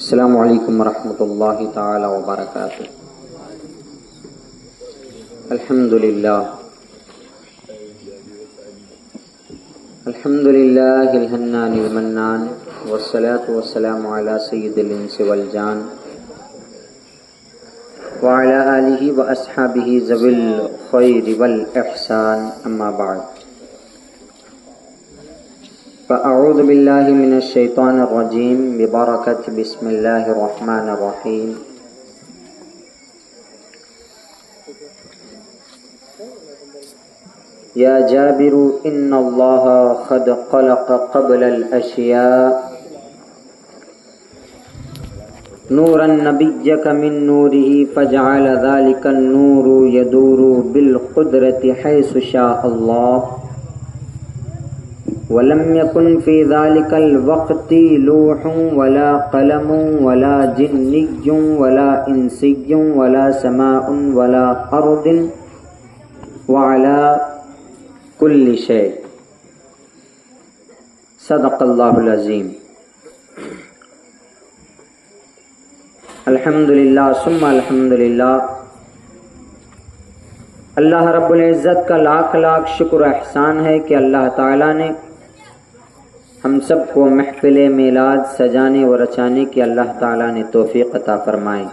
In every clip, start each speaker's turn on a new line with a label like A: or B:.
A: السلام علیکم ورحمۃ اللہ تعالی وبرکاتہ۔ الحمدللہ الحنان المنان والصلاة والسلام علی سید الانس والجان وعلی آلہ واصحابہ ذوی الخیر والاحسان، اما بعد فاعوذ باللہ من الشیطان الرجیم ببرکۃ بسم اللہ الرحمن الرحیم۔ یا جابر ان اللہ قد خلق قبل الاشیاء نورا نبیک من نورہ فجعل ذلك النور یدور بالقدرۃ حیث شاء اللہ ولم يكن في ذلك الوقت لوح ولا قلم ولا جني ولا إنسي ولا سماء ولا أرض وعلى كل شيء۔ صدق اللہ العظیم۔ الحمدللہ ثم الحمدللہ، اللہ رب العزت کا لاکھ لاکھ شکر و احسان ہے کہ اللہ تعالیٰ نے ہم سب کو محفل میلاد سجانے و رچانے کی اللہ تعالیٰ نے توفیق عطا فرمائے۔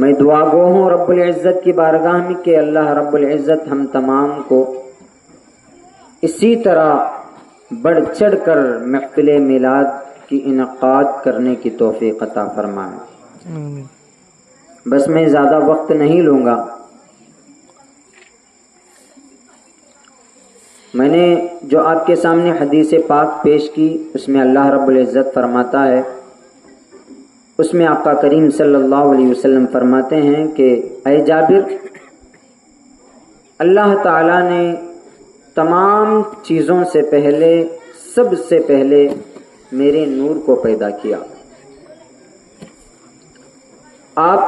A: میں دعا گو ہوں رب العزت کی بارگاہ میں کہ اللہ رب العزت ہم تمام کو اسی طرح بڑھ چڑھ کر محفل میلاد کی انعقاد کرنے کی توفیق عطا فرمائے۔ بس میں زیادہ وقت نہیں لوں گا۔ میں نے جو آپ کے سامنے حدیث پاک پیش کی، اس میں اللہ رب العزت فرماتا ہے، اس میں آقا کریم صلی اللہ علیہ وسلم فرماتے ہیں کہ اے جابر، اللہ تعالیٰ نے تمام چیزوں سے پہلے، سب سے پہلے میرے نور کو پیدا کیا۔ آپ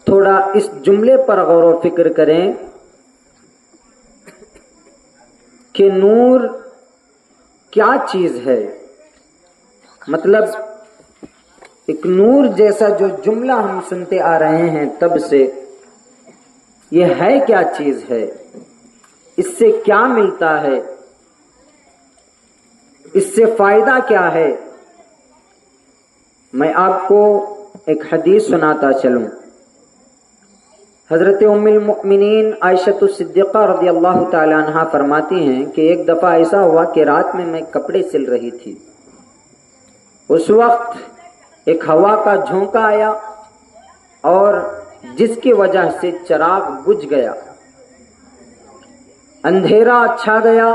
A: تھوڑا اس جملے پر غور و فکر کریں کہ نور کیا چیز ہے۔ مطلب ایک نور جیسا جو جملہ ہم سنتے آ رہے ہیں تب سے، یہ ہے کیا چیز ہے، اس سے کیا ملتا ہے، اس سے فائدہ کیا ہے۔ میں آپ کو ایک حدیث سناتا چلوں۔ حضرت ام المؤمنین عائشہ صدیقہ رضی اللہ تعالی عنہا فرماتی ہیں کہ ایک دفعہ ایسا ہوا کہ رات میں کپڑے سل رہی تھی۔ اس وقت ایک ہوا کا جھونکا آیا اور جس کی وجہ سے چراغ بجھ گیا، اندھیرا چھا گیا،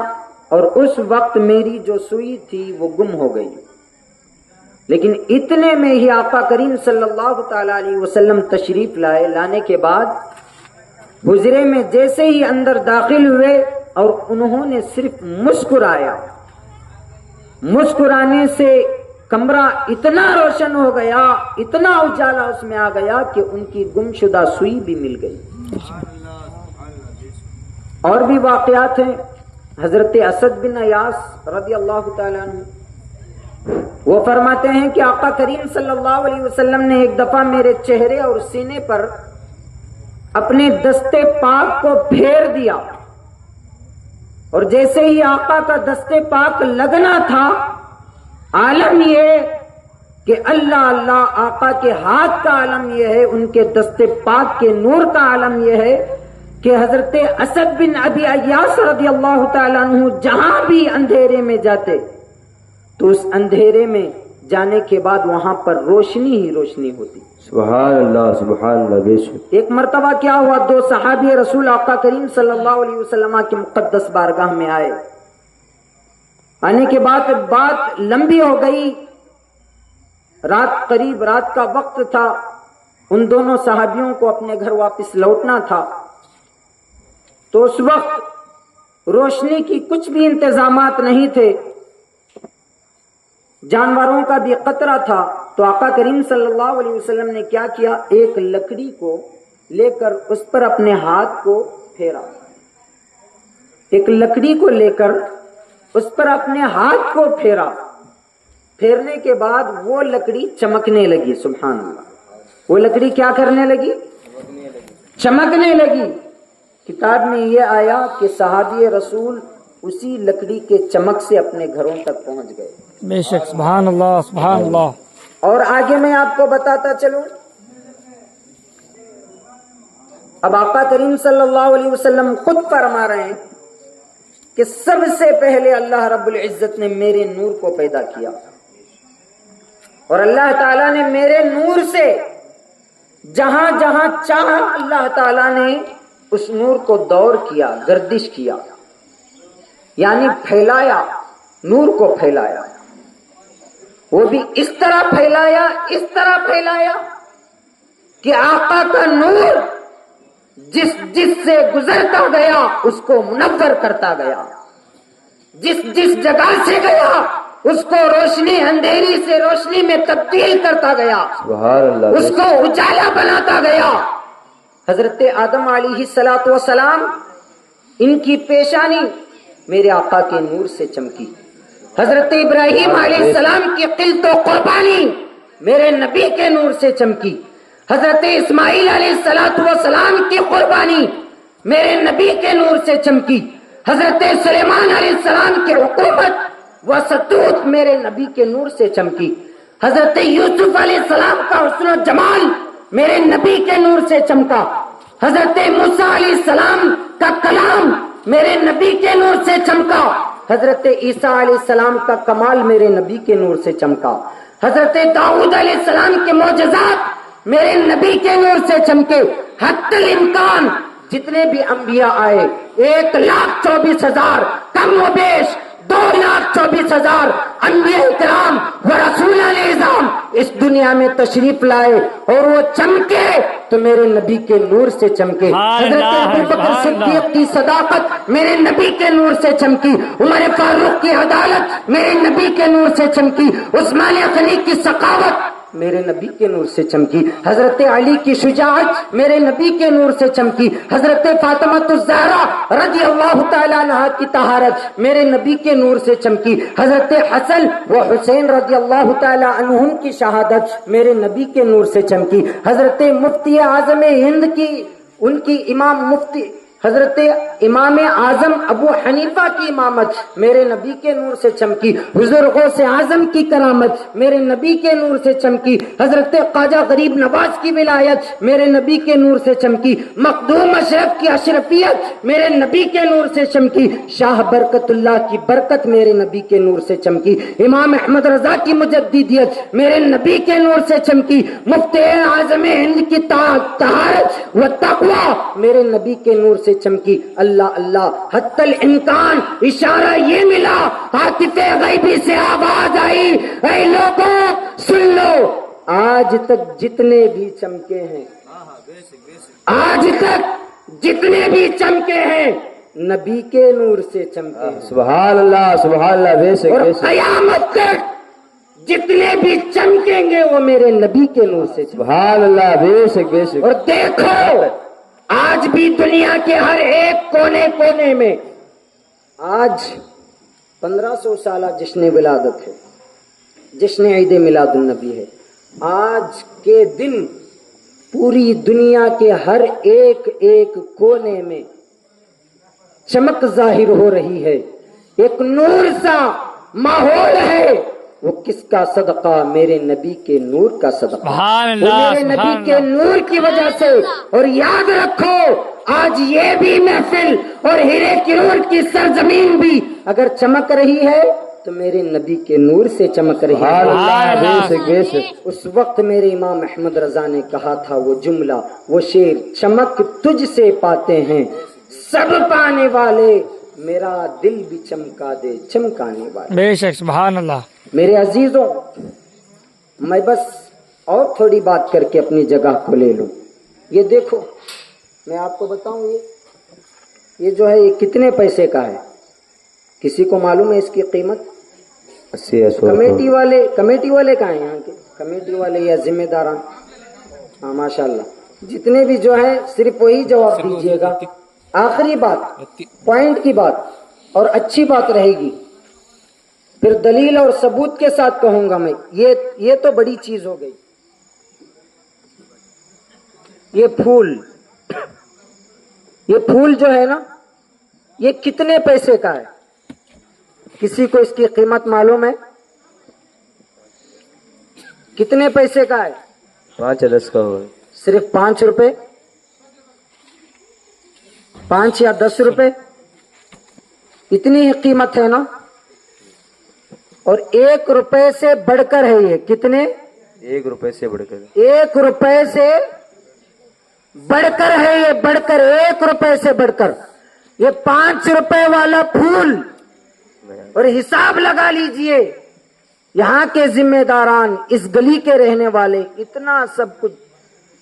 A: اور اس وقت میری جو سوئی تھی وہ گم ہو گئی۔ لیکن اتنے میں ہی آقا کریم صلی اللہ تعالی علیہ وسلم تشریف لائے۔ لانے کے بعد حجرے میں جیسے ہی اندر داخل ہوئے اور انہوں نے صرف مسکرایا، مسکرانے سے کمرہ اتنا روشن ہو گیا، اتنا اجالا اس میں آ گیا کہ ان کی گمشدہ سوئی بھی مل گئی۔ اور بھی واقعات ہیں۔ حضرت اسد بن ایاس رضی اللہ تعالیٰ عنہ وہ فرماتے ہیں کہ آقا کریم صلی اللہ علیہ وسلم نے ایک دفعہ میرے چہرے اور سینے پر اپنے دستے پاک کو پھیر دیا، اور جیسے ہی آقا کا دستے پاک لگنا تھا، عالم یہ کہ اللہ اللہ، آقا کے ہاتھ کا عالم یہ ہے، ان کے دستے پاک کے نور کا عالم یہ ہے کہ حضرت اسد بن ابی ایاس رضی اللہ تعالیٰ عنہ جہاں بھی اندھیرے میں جاتے تو اس اندھیرے میں جانے کے بعد وہاں پر روشنی ہی روشنی ہوتی۔
B: سبحان اللہ سبحان اللہ۔ بے شک
A: ایک مرتبہ کیا ہوا، دو صحابی رسول آقا کریم صلی اللہ علیہ وسلم کی مقدس بارگاہ میں آئے۔ آنے کے بعد بات لمبی ہو گئی، قریب رات کا وقت تھا، ان دونوں صحابیوں کو اپنے گھر واپس لوٹنا تھا۔ تو اس وقت روشنی کی کچھ بھی انتظامات نہیں تھے، جانوروں کا بھی خطرہ تھا۔ تو آقا کریم صلی اللہ علیہ وسلم نے کیا کیا، ایک لکڑی کو لے کر اس پر اپنے ہاتھ کو پھیرا، ایک لکڑی کو لے کر اس پر اپنے ہاتھ کو پھیرا، پھیرنے کے بعد وہ لکڑی چمکنے لگی. سبحان اللہ. وہ لکڑی کیا کرنے لگی؟ چمکنے لگی. کتاب میں یہ آیا کہ صحابی رسول اسی لکڑی کے چمک سے اپنے گھروں تک پہنچ گئے.
C: بے شک. سبحان اللہ سبحان اللہ.
A: اور آگے میں آپ کو بتاتا چلوں. اب آقا کریم صلی اللہ علیہ وسلم خود فرما رہے ہیں کہ سب سے پہلے اللہ رب العزت نے میرے نور کو پیدا کیا اور اللہ تعالیٰ نے میرے نور سے جہاں جہاں چاہا اللہ تعالیٰ نے اس نور کو دور کیا، گردش کیا، یعنی پھیلایا، نور کو پھیلایا. وہ بھی اس طرح پھیلایا کہ آقا کا نور جس سے گزرتا گیا اس کو منور کرتا گیا، جس جگہ سے گیا اس کو روشنی اندھیری سے روشنی میں تبدیل کرتا گیا،
B: سبحان اللہ.
A: اس کو اجالا بناتا گیا. حضرت آدم علیہ الصلوۃ والسلام ان کی پیشانی میرے آقا کے نور سے چمکی. حضرت ابراہیم علیہ السلام کی قلت و قربانی میرے نبی کے نور سے چمکی. حضرت اسماعیل علیہ السلام کی قربانی میرے نبی کے نور سے چمکی. حضرت سلیمان علیہ السلام کی حکومت و ستوت میرے نبی کے نور سے چمکی. حضرت یوسف علیہ السلام کا حسن و جمال میرے نبی کے نور سے چمکا. حضرت موسیٰ علیہ السلام کا کلام میرے نبی کے نور سے چمکا. حضرت عیسیٰ علیہ السلام کا کمال میرے نبی کے نور سے چمکا. حضرت داؤد علیہ السلام کے معجزات میرے نبی کے نور سے چمکے. حتی الامکان جتنے بھی انبیاء آئے 1,24,000 کم و بیش 2,24,000 انبیاء کرام و رسول اعظام اس دنیا میں تشریف لائے اور وہ چمکے تو میرے نبی کے نور سے چمکے. حضرت ابوبکر صدیق کی صداقت میرے نبی کے نور سے چمکی. عمر فاروق کی عدالت میرے نبی کے نور سے چمکی. عثمان غنی کی سخاوت میرے نبی کے نور سے چمکی. حضرت علی کی شجاعت میرے نبی کے نور سے چمکی. حضرت فاطمہ الزہرا رضی اللہ تعالیٰ عنہا کی طہارت میرے نبی کے نور سے چمکی. حضرت حسن و حسین رضی اللہ تعالیٰ عنہم کی شہادت میرے نبی کے نور سے چمکی. حضرت مفتی اعظم ہند کی ان کی امام مفتی حضرت امام اعظم ابو حنیفہ کی امامت میرے نبی کے نور سے چمکی. حضور غوث اعظم کی کرامت میرے نبی کے نور سے چمکی. حضرت خواجہ غریب نواز کی ولایت میرے نبی کے نور سے چمکی. مخدوم اشرف کی اشرفیت میرے نبی کے نور سے چمکی. شاہ برکت اللہ کی برکت میرے نبی کے نور سے چمکی. امام احمد رضا کی مجددیت میرے نبی کے نور سے چمکی. مفتی اعظم ہند کی طہارت و تقوی میرے نبی کے نور سے چمکی. اللہ اللہ حتی الامکان اشارہ یہ ملا، عاطف غیبی سے آواز آئی، اے لوگوں سن لو، آج تک جتنے بھی چمکے ہیں، آج تک جتنے بھی چمکے ہیں نبی کے نور سے چمکے ہیں.
B: سبحان اللہ سبحان اللہ. بے شک
A: اور
B: بے شک.
A: قیامت تک جتنے بھی چمکیں گے وہ میرے نبی کے نور سے چمکیں.
B: سبحان اللہ. بے شک بے شک.
A: اور دیکھو آج بھی دنیا کے ہر ایک کونے کونے میں آج 1500 سالہ جشن ولادت ہے، جشن عید میلاد النبی ہے. آج کے دن پوری دنیا کے ہر ایک کونے میں چمک ظاہر ہو رہی ہے، ایک نور سا ماحول ہے. وہ کس کا صدقہ؟ میرے نبی کے نور کا صدقہ.
C: سبحان اللہ.
A: وہ میرے نبی کے نور کی وجہ سے. اور یاد رکھو آج یہ بھی محفل اور ہیرے کرور کی سرزمین بھی اگر چمک رہی ہے تو میرے نبی کے نور سے چمک رہی ہے.
B: سبحان اللہ. بے شک بے شک.
A: اس وقت میرے امام احمد رضا نے کہا تھا وہ جملہ، وہ شعر، چمک تجھ سے پاتے ہیں سب پانے والے، میرا دل بھی چمکا دے چمکانے والے.
C: بے شک. سبحان اللہ.
A: میرے عزیزوں میں بس اور تھوڑی بات کر کے اپنی جگہ کو لے لوں. یہ دیکھو میں آپ کو بتاؤں یہ جو ہے یہ کتنے پیسے کا ہے؟ کسی کو معلوم ہے اس کی قیمت؟
B: 80
A: کمیٹی والے کہاں ہیں یہاں کے کمیٹی والے یا ذمہ داران؟ ہاں ماشاء اللہ جتنے بھی جو ہے صرف وہی جواب دیجیے گا. آخری بات پوائنٹ کی بات اور اچھی بات رہے گی. پھر دلیل اور ثبوت کے ساتھ کہوں گا میں، یہ تو بڑی چیز ہو گئی. یہ پھول جو ہے نا، یہ کتنے پیسے کا ہے؟ کسی کو اس کی قیمت معلوم ہے؟ کتنے پیسے کا ہے؟
B: 5 یا 10 کا ہوگا.
A: صرف 5 روپے، 5 یا 10 روپے، اتنی ہی قیمت ہے نا. اور 1 روپے سے بڑھ کر ہے یہ. کتنے؟
B: 1 روپے سے بڑھ کر.
A: 1 روپے سے بڑھ کر ہے یہ، بڑھ کر 1 روپے سے بڑھ کر. یہ 5 روپے والا پھول، اور حساب لگا لیجئے یہاں کے ذمہ داران، اس گلی کے رہنے والے اتنا سب کچھ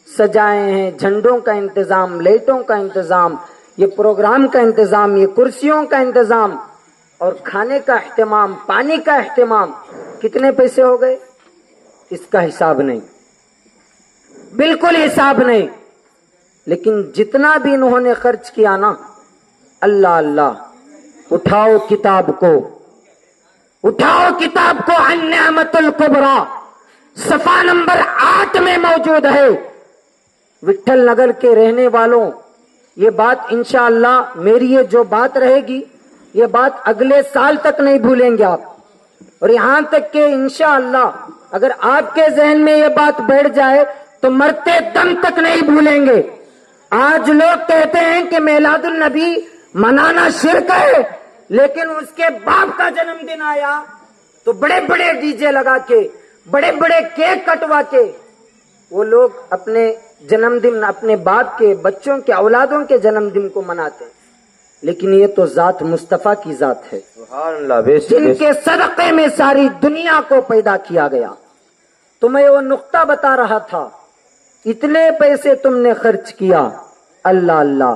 A: سجائے ہیں، جھنڈوں کا انتظام، لائٹوں کا انتظام، یہ پروگرام کا انتظام، یہ کرسیوں کا انتظام، اور کھانے کا اہتمام، پانی کا اہتمام. کتنے پیسے ہو گئے؟ اس کا حساب نہیں، بالکل حساب نہیں. لیکن جتنا بھی انہوں نے خرچ کیا نا، اللہ اللہ، اٹھاؤ کتاب کو، اٹھاؤ کتاب کو. النعمت الکبریٰ صفحہ نمبر 8 میں موجود ہے. وٹھل نگر کے رہنے والوں، یہ بات انشاءاللہ میری یہ جو بات رہے گی، یہ بات اگلے سال تک نہیں بھولیں گے آپ. اور یہاں تک کہ انشاءاللہ اگر آپ کے ذہن میں یہ بات بیٹھ جائے تو مرتے دم تک نہیں بھولیں گے. آج لوگ کہتے ہیں کہ میلاد النبی منانا شرک ہے، لیکن اس کے باپ کا جنم دن آیا تو بڑے بڑے ڈی جے لگا کے، بڑے بڑے کیک کٹوا کے وہ لوگ اپنے جنم دن، اپنے باپ کے، بچوں کے، اولادوں کے جنم دن کو مناتے. لیکن یہ تو ذات مصطفیٰ کی ذات ہے،
B: سبحان اللہ. بے شک
A: جن کے صدقے میں ساری دنیا کو پیدا کیا گیا. تو میں وہ نقطہ بتا رہا تھا، اتنے پیسے تم نے خرچ کیا. اللہ اللہ،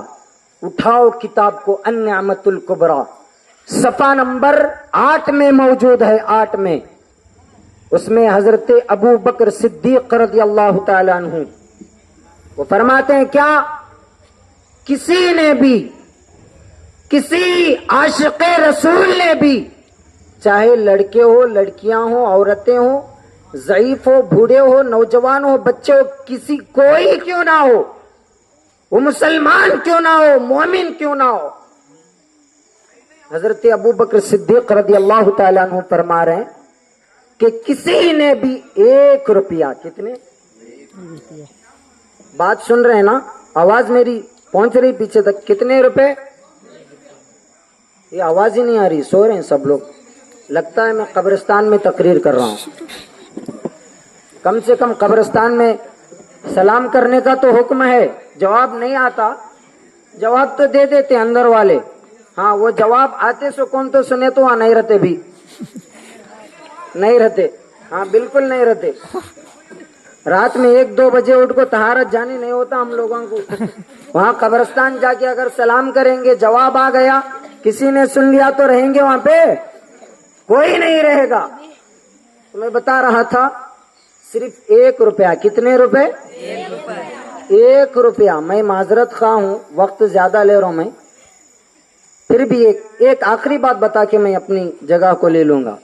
A: اٹھاؤ کتاب کو. النعمت الکبریٰ صفحہ نمبر 8 میں موجود ہے. 8 میں اس میں حضرت ابو بکر صدیق رضی اللہ تعالی عنہ وہ فرماتے ہیں، کیا کسی نے بھی، کسی عاشق رسول نے بھی، چاہے لڑکے ہو، لڑکیاں ہو، عورتیں ہو، ضعیف ہو، بوڑھے ہو، نوجوان ہو، بچے ہو، کسی کوئی کیوں نہ ہو، وہ مسلمان کیوں نہ ہو، مومن کیوں نہ ہو، حضرت ابو بکر صدیق رضی اللہ تعالیٰ عنہ فرما رہے ہیں کہ کسی نے بھی 1 روپیہ، کتنے؟ بات سن رہے ہیں نا؟ آواز میری پہنچ رہی پیچھے تک؟ کتنے روپے؟ یہ آواز ہی نہیں آ رہی، سو رہے ہیں سب لوگ. لگتا ہے میں قبرستان میں تقریر کر رہا ہوں. کم سے کم قبرستان میں سلام کرنے کا تو حکم ہے، جواب نہیں آتا. جواب تو دے دیتے اندر والے، ہاں وہ جواب آتے سو کون تو سنے تو وہاں نہیں رہتے، بھی نہیں رہتے، ہاں بالکل نہیں رہتے. رات میں 1-2 بجے اٹھ کو طہارت جانے نہیں ہوتا ہم لوگوں کو. وہاں قبرستان جا کے اگر سلام کریں گے، جواب آ گیا، کسی نے سن لیا تو رہیں گے وہاں پہ؟ کوئی نہیں رہے گا. تو میں بتا رہا تھا صرف 1 روپیہ. کتنے روپے؟ 1 روپیہ. میں معذرت خواہ ہوں، وقت زیادہ لے رہا ہوں میں، پھر بھی ایک آخری بات بتا کے میں اپنی جگہ کو لے لوں گا.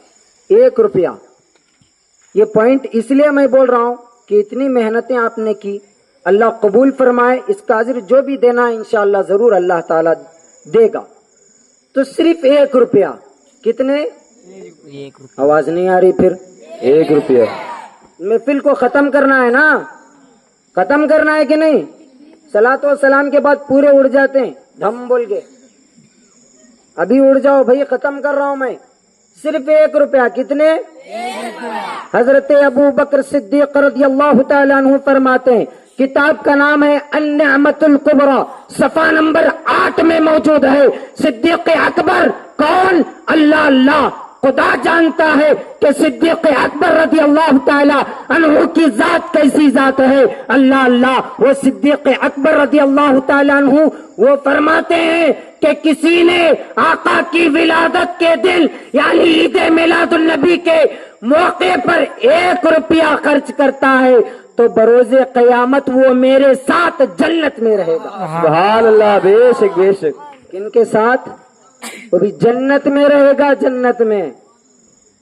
A: 1 روپیہ. یہ پوائنٹ اس لیے میں بول رہا ہوں کہ اتنی محنتیں آپ نے کی، اللہ قبول فرمائے. اس کا اجر جو بھی دینا ہے انشاءاللہ ضرور اللہ تعالی دے گا. تو صرف 1 روپیہ. کتنے؟ آواز نہیں آ رہی پھر؟
B: 1 روپیہ.
A: محفل کو ختم کرنا ہے نا، ختم کرنا ہے کہ نہیں؟ صلاۃ و سلام کے بعد پورے اڑ جاتے ہیں دھم بول کے. ابھی اڑ جاؤ بھائی، ختم کر رہا ہوں میں. صرف 1 روپیہ. کتنے؟ حضرت ابو بکر صدیق رضی اللہ تعالی عنہ فرماتے ہیں، کتاب کا نام ہے النعمت الکبریٰ، صفحہ نمبر 8 میں موجود ہے. صدیق اکبر کون؟ اللہ اللہ، خدا جانتا ہے کہ صدیق اکبر رضی اللہ تعالی عنہ کی ذات کیسی ذات ہے. اللہ اللہ، وہ صدیق اکبر رضی اللہ تعالی عنہ وہ فرماتے ہیں کہ کسی نے آقا کی ولادت کے دن یعنی عید میلاد النبی کے موقع پر 1 روپیہ خرچ کرتا ہے تو بروز قیامت وہ میرے ساتھ جنت میں رہے گا.
B: سبحان اللہ. بے شک بے شک.
A: کن کے ساتھ؟ وہ بھی جنت میں رہے گا. جنت میں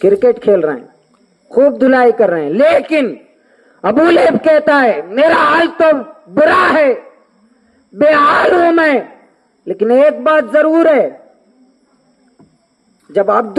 A: کرکٹ کھیل رہے ہیں, خوب دھلائی کر رہے ہیں, لیکن ابو لہب کہتا ہے میرا حال تو برا ہے, بے حال ہوں میں, لیکن ایک بات ضرور ہے, جب عبد